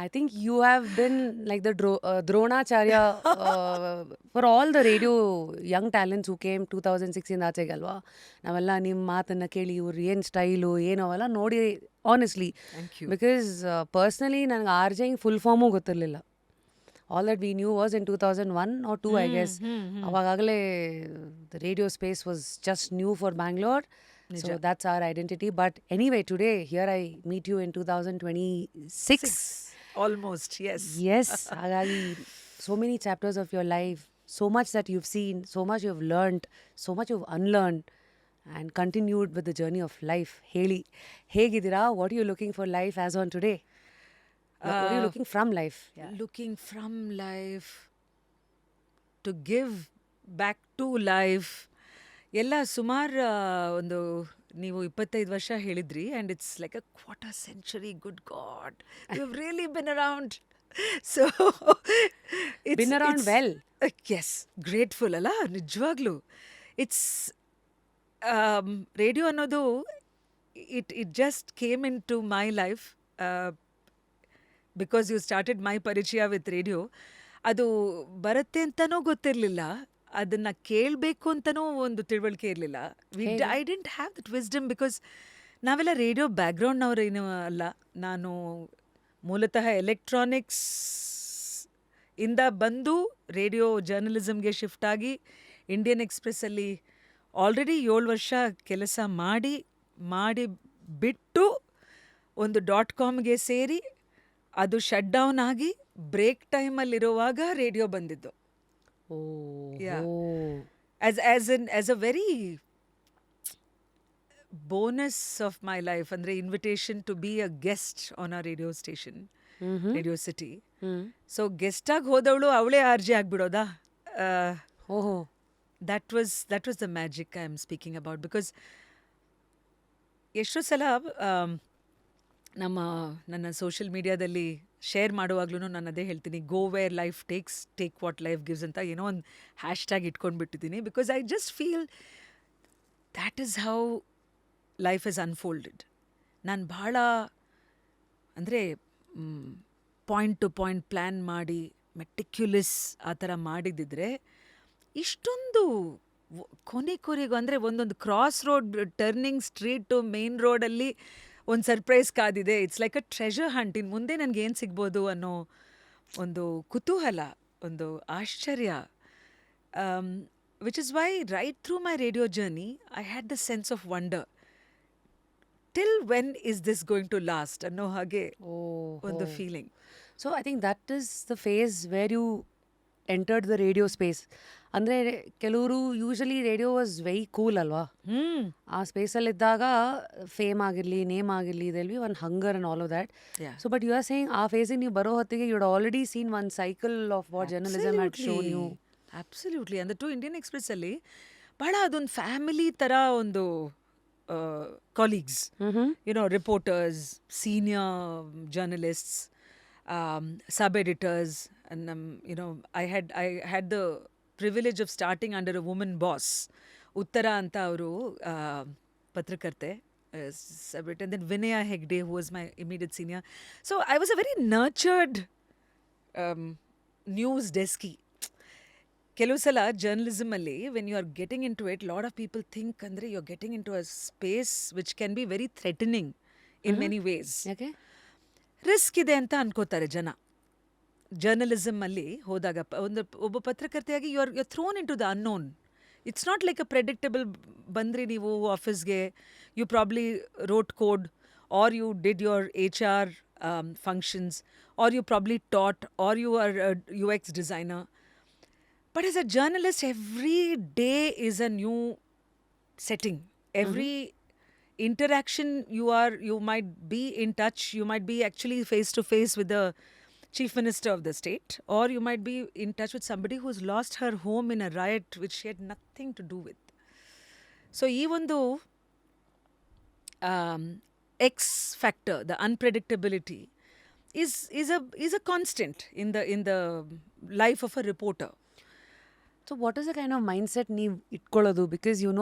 I think you have been like the Dronacharya for all the radio young talents who came 2016 ಆಚೆಗೆ ಅಲ್ವಾ. ನಾವೆಲ್ಲ ನಿಮ್ಮ ಮಾತನ್ನು ಕೇಳಿ ಇವ್ರು ಏನು ಸ್ಟೈಲು ಏನು ಅವೆಲ್ಲ ನೋಡಿ honestly. Thank you. Because personally ನನಗೆ ಆರ್ ಜೆ ಫುಲ್ ಫಾರ್ಮು ಗೊತ್ತಿರಲಿಲ್ಲ. All that we knew was in 2001 or 2 I guess. ಅವಾಗಲೇ the radio space was just new for Bangalore. So that's our identity. But anyway, today, here I meet you in 2026. Almost, yes. Yes. Hagagi, so many chapters of your life, so much that you've seen, so much you've learned, so much you've unlearned, and continued with the journey of life. Heli, hegidira, what are you looking for life as on today? What are you looking from life? Looking from life to give back to life. ಎಲ್ಲ ಸುಮಾರು ಒಂದು ನೀವು 25 ವರ್ಷ ಹೇಳಿದ್ರಿ, and it's like a quarter century. Good god, you really been around. So Been around well. Yes, grateful ಅಲ್ಲ ನಿಜವಾಗ್ಲೂ. It's radio ಅನ್ನೋದು it just came in to my life because you started my ಪರಿಚಯ with radio. ಅದು ಬರುತ್ತೆ ಅಂತನೂ ಗೊತ್ತಿರಲಿಲ್ಲ, ಅದನ್ನು ಕೇಳಬೇಕು ಅಂತನೂ ಒಂದು ತಿಳುವಳಿಕೆ ಇರಲಿಲ್ಲ. I didn't have that wisdom because ನಾವೆಲ್ಲ ರೇಡಿಯೋ ಬ್ಯಾಕ್ಗ್ರೌಂಡ್ನವ್ರೇನು ಅಲ್ಲ. ನಾನು ಮೂಲತಃ ಎಲೆಕ್ಟ್ರಾನಿಕ್ಸ್ ಇಂದ ಬಂದು ರೇಡಿಯೋ ಜರ್ನಲಿಸಮ್ಗೆ ಶಿಫ್ಟ್ ಆಗಿ ಇಂಡಿಯನ್ ಎಕ್ಸ್ಪ್ರೆಸ್ಸಲ್ಲಿ ಆಲ್ರೆಡಿ 7 ವರ್ಷ ಕೆಲಸ ಮಾಡಿ ಬಿಟ್ಟು ಒಂದು .comಗೆ ಸೇರಿ ಅದು ಶಟ್ ಡೌನ್ ಆಗಿ ಬ್ರೇಕ್ ಟೈಮಲ್ಲಿರುವಾಗ ರೇಡಿಯೋ ಬಂದಿದ್ದು. Yeah. As a very bonus of my life, andre invitation to be a guest on a radio station, Radio City. So guest ಆಗಿ ಹೋದವಳು ಅವಳೇ RJ ಆಗ್ಬಿಡೋದಾ? That was the magic I am speaking about, because ಎಷ್ಟೋ ಸಲ ನನ್ನ social ಮೀಡಿಯಾದಲ್ಲಿ share ಮಾಡುವಾಗ್ಲೂ ನಾನು ಅದೇ ಹೇಳ್ತೀನಿ, go where life take what life gives ಅಂತ ಏನೋ ಒಂದು ಹ್ಯಾಶ್ಟ್ಯಾಗ್ ಇಟ್ಕೊಂಡ್ಬಿಟ್ಟಿದ್ದೀನಿ. Because I just feel that is how life is unfolded. ನಾನು ಭಾಳ ಅಂದರೆ ಪಾಯಿಂಟ್ ಟು ಪಾಯಿಂಟ್ ಪ್ಲ್ಯಾನ್ ಮಾಡಿ ಮೆಟಿಕ್ಯುಲಸ್ ಆ ಥರ ಮಾಡಿದ್ದಿದ್ರೆ ಇಷ್ಟೊಂದು ಕೊನೆಗೂ ಅಂದರೆ ಒಂದೊಂದು cross road turning street main ರೋಡಲ್ಲಿ ಒಂದು ಸರ್ಪ್ರೈಸ್ ಕಾದಿದೆ. It's like a treasure hunt. ಇನ್ನು ಮುಂದೆ ನನಗೆ ಏನು ಸಿಗ್ಬೋದು ಅನ್ನೋ ಒಂದು ಕುತೂಹಲ, ಒಂದು ಆಶ್ಚರ್ಯ. Which is why right through my radio journey I had the sense of wonder. Till when is this going to last ಅನ್ನೋ ಹಾಗೆ ಒಂದು feeling. So I think that is the phase where you entered the radio space. ಅಂದರೆ ಕೆಲವರು usually radio was very cool ಅಲ್ವಾ. ಆ ಸ್ಪೇಸಲ್ಲಿದ್ದಾಗ fame ಆಗಿರಲಿ, name ಆಗಿರಲಿ, ಇದೆಲ್ be one hunger and all of that. So but you are saying ಆ ಫೇಸಿಗೆ ನೀವು ಬರೋ ಹೊತ್ತಿಗೆ you already seen one cycle of what journalism had shown you. Absolutely. ಅಂದರೆ ಟು ಇಂಡಿಯನ್ ಎಕ್ಸ್ಪ್ರೆಸ್ಸಲ್ಲಿ ಭಾಳ ಅದೊಂದು ಫ್ಯಾಮಿಲಿ ಥರ ಒಂದು colleagues, you know reporters, senior journalists, sub-editors, and I had the privilege of starting under a woman boss, Uttara anta avaru ಪತ್ರಕರ್ತೆ, sub-editor, and then Vinaya Hegde, who was my immediate senior. So I was a very nurtured news desky. ಕೆಲವು ಸಲ ಜರ್ನಲಿಸಮಲ್ಲಿ when you are getting in to it, lot of people think ಅಂದರೆ you are getting in to a space which can be very threatening in many ways. ಯಾಕೆ risk ಇದೆ ಅಂತ ಅನ್ಕೋತಾರೆ ಜನ. ಜರ್ನಲಿಸಮಲ್ಲಿ ಹೋದಾಗ ಒಬ್ಬ ಪತ್ರಕರ್ತೆಯಾಗಿ you are thrown in to the unknown. It's not like a predictable. ಬಂದ್ರಿ ನೀವು ಆಫೀಸ್ಗೆ, you probably wrote code, or you did your HR functions, or you probably taught, or you are a UX designer. But as a journalist, every day is a new setting. Every interaction you might be in touch, you might be actually face to face with the chief minister of the state, or you might be in touch with somebody who's lost her home in a riot which she had nothing to do with. So even though X factor, the unpredictability, is a constant in the life of a reporter. So what is the kind of mindset ನೀವು ಇಟ್ಕೊಳ್ಳೋದು? Because you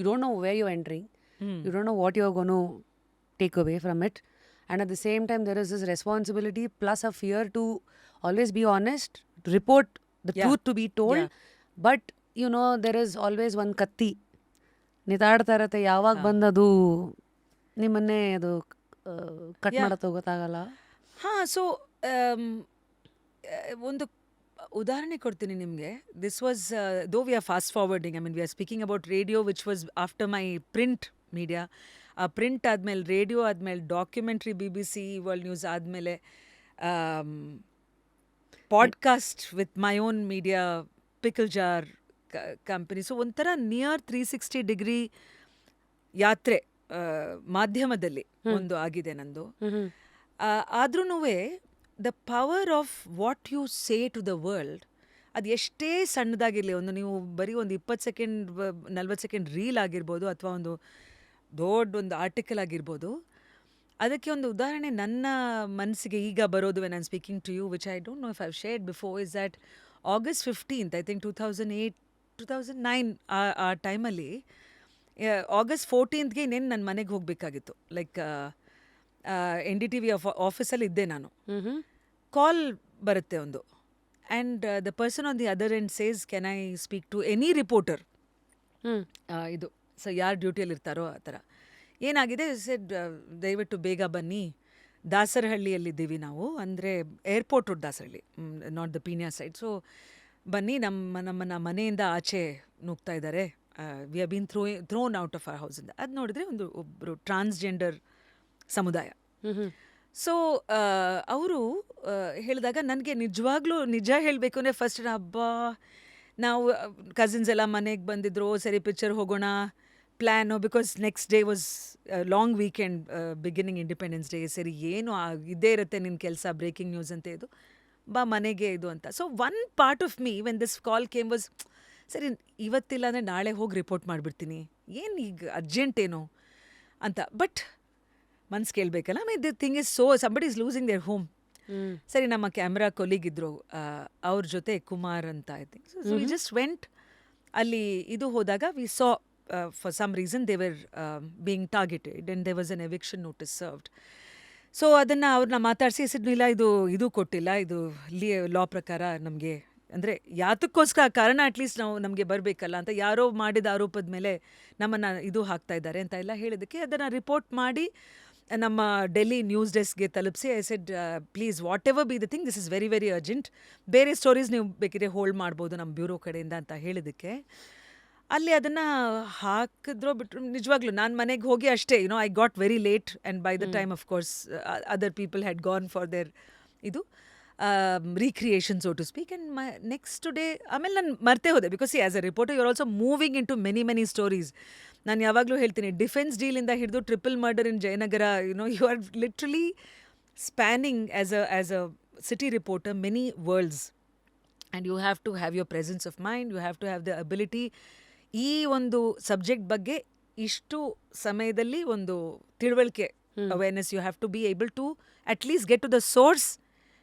don't know where you're entering. You don't know what you're going to take away from it. And at the same time, there is this responsibility plus a fear to always be honest, report the Yeah. truth to be told. Yeah. But, there is always one ಕತ್ತಿ ನಿತಾಡ್ತಾ ಇರತ್ತೆ. ಯಾವಾಗ ಬಂದದು ನಿಮ್ಮನ್ನೇ ಅದು cut Yeah. ಮಾಡತ್ತೋ ಗೊತ್ತಾಗಲ್ಲ. ಹಾಂ, so ಒಂದು ಉದಾಹರಣೆ ಕೊಡ್ತೀನಿ ನಿಮಗೆ. This was though we are fast forwarding, I mean we are speaking about radio which was after my print media. ಆ ಪ್ರಿಂಟ್ ಆದಮೇಲೆ ರೇಡಿಯೋ ಆದಮೇಲೆ ಡಾಕ್ಯುಮೆಂಟ್ರಿ BBC ವರ್ಲ್ಡ್ ನ್ಯೂಸ್ ಆದಮೇಲೆ podcast with my own media pickle jar company. So ಒಂಥರ near 360 degree ಯಾತ್ರೆ ಮಾಧ್ಯಮದಲ್ಲಿ ಒಂದು ಆಗಿದೆ ನಂದು. ಆದ್ರೂ the power of what you say to the world, ಅದು ಎಷ್ಟೇ ಸಣ್ಣದಾಗಿರಲಿ, ನೀವು ಬರೀ ಒಂದು 20 ಸೆಕೆಂಡ್ 40 ಸೆಕೆಂಡ್ ರೀಲ್ ಆಗಿರ್ಬೋದು ಅಥವಾ ಒಂದು ದೊಡ್ಡ ಆರ್ಟಿಕಲ್ ಆಗಿರ್ಬೋದು. ಅದಕ್ಕೆ ಒಂದು ಉದಾಹರಣೆ ನನ್ನ ಮನಸ್ಸಿಗೆ ಈಗ ಬರೋದು when I'm speaking to you, which I don't know if I shared before, is that August 15th, I think 2009 ಆ ಟೈಮಲ್ಲಿ, August 14th ಇನ್ನೇನು ನನ್ನ ಮನೆಗೆ ಹೋಗಬೇಕಾಗಿತ್ತು. ಲೈಕ್ NDTV ಆಫೀಸಲ್ಲಿ ಇದ್ದೆ ನಾನು. ಕಾಲ್ ಬರುತ್ತೆ ಒಂದು, and the person on the other end says, can I speak to any reporter, ಇದು ಸೊ ಯಾರು ಡ್ಯೂಟಿಯಲ್ಲಿ ಇರ್ತಾರೋ ಆ ಥರ. ಏನಾಗಿದೆ ಸೆಡ್, ದಯವಿಟ್ಟು ಬೇಗ ಬನ್ನಿ, ದಾಸರಹಳ್ಳಿಯಲ್ಲಿದ್ದೀವಿ ನಾವು, ಅಂದರೆ airport road Dasarahalli, not the Peenya side. So ಬನ್ನಿ, ನಮ್ಮನ್ನ ಮನೆಯಿಂದ ಆಚೆ ನೂಗ್ತಾ ಇದ್ದಾರೆ, we have been thrown out of our ಹೌಸಿಂದ. ಅದು ನೋಡಿದ್ರೆ ಒಬ್ಬರು ಟ್ರಾನ್ಸ್ಜೆಂಡರ್ ಸಮುದಾಯ. ಸೊ ಅವರು ಹೇಳಿದಾಗ ನನಗೆ ನಿಜವಾಗ್ಲೂ ನಿಜ ಹೇಳಬೇಕು ಅಂದರೆ ಫಸ್ಟ್ ಹಬ್ಬ ನಾವು ಕಸಿನ್ಸ್ ಎಲ್ಲ ಮನೆಗೆ ಬಂದಿದ್ರು, ಸರಿ ಪಿಕ್ಚರ್ ಹೋಗೋಣ plan, because next day was long weekend, beginning independence day. ಸರಿ ಏನು ಇದ್ದೇ ಇರುತ್ತೆ ನಿನ್ನ ಕೆಲಸ, ಬ್ರೇಕಿಂಗ್ ನ್ಯೂಸ್ ಅಂತ ಇದು, ಬಾ ಮನೆಗೆ ಇದು ಅಂತ. So one part of me when this call came was, ಸರಿ ಇವತ್ತಿಲ್ಲ ಅಂದರೆ ನಾಳೆ ಹೋಗಿ ರಿಪೋರ್ಟ್ ಮಾಡಿಬಿಡ್ತೀನಿ, ಏನು ಈಗ ಅರ್ಜೆಂಟ್ ಏನು ಅಂತ. ಬಟ್ ಮನ್ಸು ಕೇಳಬೇಕಲ್ಲ, I mean the thing is so somebody is losing their home. ಸರಿ, ನಮ್ಮ ಕ್ಯಾಮ್ರಾ ಕೊಲೀಗ್ ಇದ್ರು, ಅವ್ರ ಜೊತೆ ಕುಮಾರ್ ಅಂತ I think. So we just went. ಅಲ್ಲಿ ಇದು ಹೋದಾಗ we saw for some reason they were being targeted and they was an eviction notice served. So ಅದನ್ನು ಅವ್ರನ್ನ ಮಾತಾಡಿಸಿ ಇಲ್ಲ ಇದು ಕೊಟ್ಟಿಲ್ಲ, ಇದು ಲಾ ಪ್ರಕಾರ ನಮಗೆ, ಅಂದರೆ ಯಾತಕ್ಕೋಸ್ಕರ ಕಾರಣ ಅಟ್ಲೀಸ್ಟ್ ನಮಗೆ ಬರಬೇಕಲ್ಲ ಅಂತ, ಯಾರೋ ಮಾಡಿದ ಆರೋಪದ ಮೇಲೆ ನಮ್ಮನ್ನು ಇದು ಹಾಕ್ತಾ ಇದ್ದಾರೆ ಅಂತ ಎಲ್ಲ ಹೇಳಿದ್ದಕ್ಕೆ ಅದನ್ನು ರಿಪೋರ್ಟ್ ಮಾಡಿ ನಮ್ಮ ಡೆಲ್ಲಿ ನ್ಯೂಸ್ ಡೆಸ್ಕ್ಗೆ ತಲುಪಿಸಿ, I said please what ever be the thing, this is very very urgent, ಬೇರೆ ಸ್ಟೋರೀಸ್ ನೀವು ಬೇಕಿದ್ರೆ ಹೋಲ್ಡ್ ಮಾಡ್ಬೋದು ನಮ್ಮ ಬ್ಯೂರೋ ಕಡೆಯಿಂದ ಅಂತ ಹೇಳಿದ್ದಕ್ಕೆ ಅಲ್ಲಿ ಅದನ್ನು ಹಾಕಿದ್ರೋ ಬಿಟ್ಟರು. ನಿಜವಾಗ್ಲೂ ನಾನು ಮನೆಗೆ ಹೋಗಿ ಅಷ್ಟೇ, I got very late and by the time of course other people had gone for there ಇದು recreation, so to speak. And my next day, ಆಮೇಲೆ ನಾನು ಮರ್ತೇ ಹೋದೆ, because as a reporter you are also moving into many stories. ನಾನು ಯಾವಾಗಲೂ ಹೇಳ್ತೀನಿ, defence ಡೀಲಿಂದ ಹಿಡಿದು triple murder in Jayanagar, you are literally spanning as a city reporter many worlds. And you have to have your presence of mind, you have to have the ability ಈ ಒಂದು subject ಬಗ್ಗೆ ಇಷ್ಟು ಸಮಯದಲ್ಲಿ ಒಂದು ತಿಳುವಳಿಕೆ, awareness, you have to be able to at least get to the source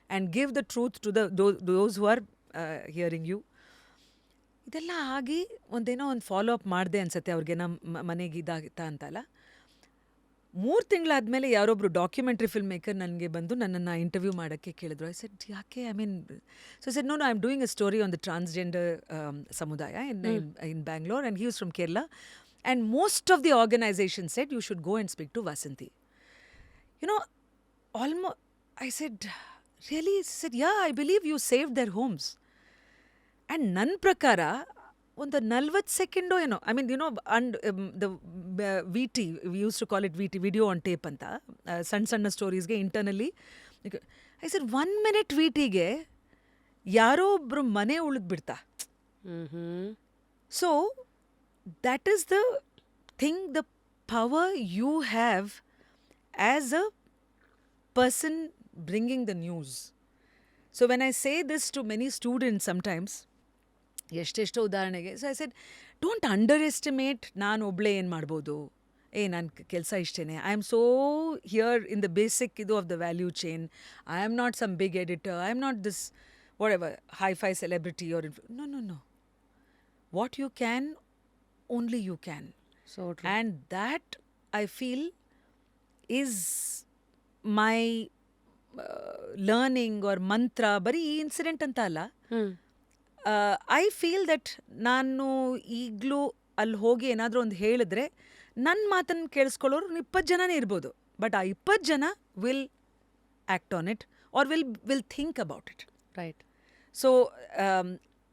and give the truth to those who are hearing you. ಇದೆಲ್ಲ ಆಗಿ ಒಂದೇನೋ ಒಂದು ಫಾಲೋ ಅಪ್ ಮಾಡಿದೆ ಅನ್ಸುತ್ತೆ ಅವ್ರಿಗೆ, ನಮ್ಮ ಮನೆಗೆ ಇದಾಗಿತ್ತಾ ಅಂತಲ್ಲ. 3 ತಿಂಗಳಾದಮೇಲೆ ಯಾರೊಬ್ಬರು ಡಾಕ್ಯುಮೆಂಟ್ರಿ ಫಿಲ್ಮ್ ಮೇಕರ್ ನನಗೆ ಬಂದು ನನ್ನನ್ನು ಇಂಟರ್ವ್ಯೂ ಮಾಡೋಕ್ಕೆ ಕೇಳಿದ್ರು. ಐ ಸೆಡ್ ಯಾಕೆ, I mean, so said no I am doing a story on the transgender ಸಮುದಾಯ in Bangalore, and he was from Kerala, and most of the organization said you should go and speak to Vasanthi. Almost, I said, really? He said, yeah, I believe you saved their homes. And ನನ್ನ ಪ್ರಕಾರ ಒಂದು 40 ಸೆಕೆಂಡೋ ಏನೋ, I mean and the VT, we use to call it VT, video on tape ಅಂತ, ಸಣ್ಣ ಸ್ಟೋರೀಸ್ಗೆ internally. I said 1 minute VTಗೆ ಯಾರೋ ಒಬ್ಬರು ಮನೆ ಉಳಿದ್ಬಿಡ್ತಾ. So that is the thing, the power you have as a person bringing the news. So when I say this to many students sometimes, ಎಷ್ಟೆಷ್ಟೋ ಉದಾಹರಣೆಗೆ, so I said don't underestimate ನಾನು ಒಬ್ಳೆ ಏನು ಮಾಡ್ಬೋದು, ನನ್ನ ಕೆಲಸ ಇಷ್ಟೇನೆ, I am so here in the basic ಇದು of the value chain, I am not some big editor, I am not this whatever hi-fi celebrity or no. What you can, only you can. So true. And that I feel is my learning or mantra ಬರೀ ಈ incident ಅಂತ ಅಲ್ಲ. I feel that ನಾನು ಈಗಲೂ ಅಲ್ಲಿ ಹೋಗಿ ಏನಾದರೂ ಒಂದು ಹೇಳಿದ್ರೆ ನನ್ನ ಮಾತನ್ನು ಕೇಳಿಸ್ಕೊಳ್ಳೋರು 20 ಜನನೇ ಇರ್ಬೋದು. ಬಟ್ ಆ 20 ಜನ will act on it or will think about it. Right. So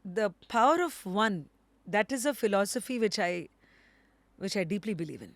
the power of one, that is a philosophy which I deeply believe in.